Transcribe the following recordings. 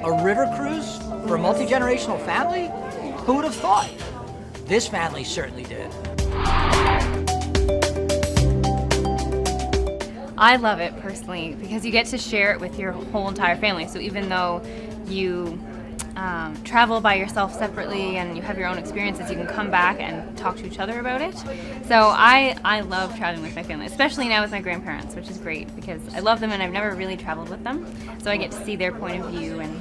A river cruise for a multi-generational family? Who would have thought? This family certainly did. I love it personally because you get to share it with your whole entire family. So even though you travel by yourself separately and you have your own experiences, you can come back and talk to each other about it. So I love traveling with my family, especially now with my grandparents, which is great because I love them and I've never really traveled with them. So I get to see their point of view and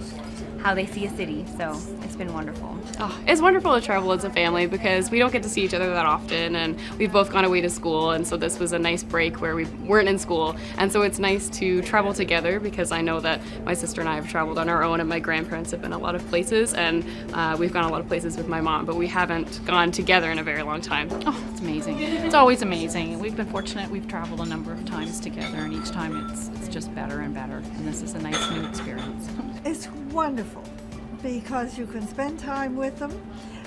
how they see a city, so it's been wonderful. Oh, it's wonderful to travel as a family because we don't get to see each other that often, and we've both gone away to school, and so this was a nice break where we weren't in school, and so it's nice to travel together because I know that my sister and I have traveled on our own and my grandparents have been a lot of places, and we've gone a lot of places with my mom, but we haven't gone together in a very long time. Oh, it's amazing. It's always amazing. We've been fortunate. We've traveled a number of times together, and each time it's just better and better, and this is a nice new experience. It's wonderful because you can spend time with them,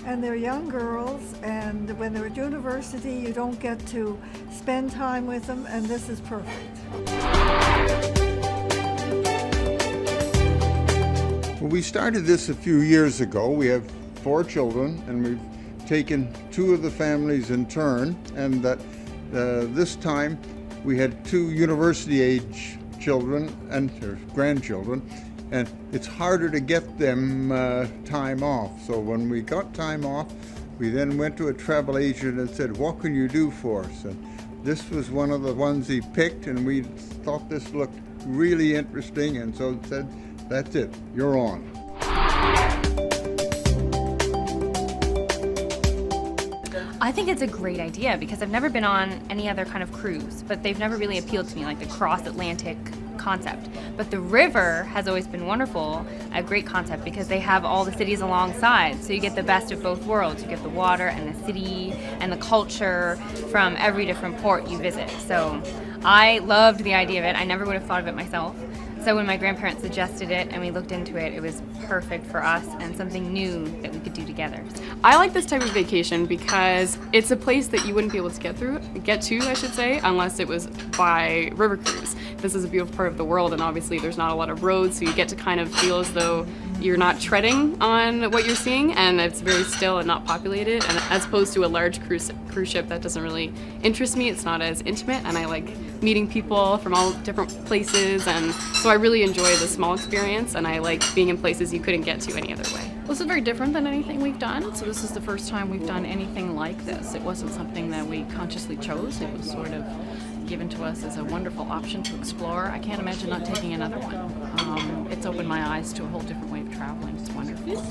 and they're young girls, and when they're at university you don't get to spend time with them, and this is perfect. Well, we started this a few years ago. We have 4 children, and we've taken 2 of the families in turn, and that this time we had 2 university-age children and their grandchildren, and it's harder to get them time off. So when we got time off, we then went to a travel agent and said, what can you do for us? And this was one of the ones he picked, and we thought this looked really interesting, and so said, that's it, you're on. I think it's a great idea because I've never been on any other kind of cruise, but they've never really appealed to me, like the cross-Atlantic concept. But the river has always been wonderful, a great concept because they have all the cities alongside, so you get the best of both worlds. You get the water and the city and the culture from every different port you visit. So I loved the idea of it. I never would have thought of it myself. So when my grandparents suggested it and we looked into it, it was perfect for us and something new that we could do together. I like this type of vacation because it's a place that you wouldn't be able to get to, I should say, unless it was by river cruise. This is a beautiful part of the world, and obviously there's not a lot of roads, so you get to kind of feel as though you're not treading on what you're seeing, and it's very still and not populated. And as opposed to a large cruise ship, that doesn't really interest me. It's not as intimate, and I like meeting people from all different places, and so I really enjoy the small experience, and I like being in places you couldn't get to any other way. Well, this is very different than anything we've done, so this is the first time we've done anything like this. It wasn't something that we consciously chose. It was sort of given to us as a wonderful option to explore. I can't imagine not taking another one. It's opened my eyes to a whole different way of traveling. It's wonderful.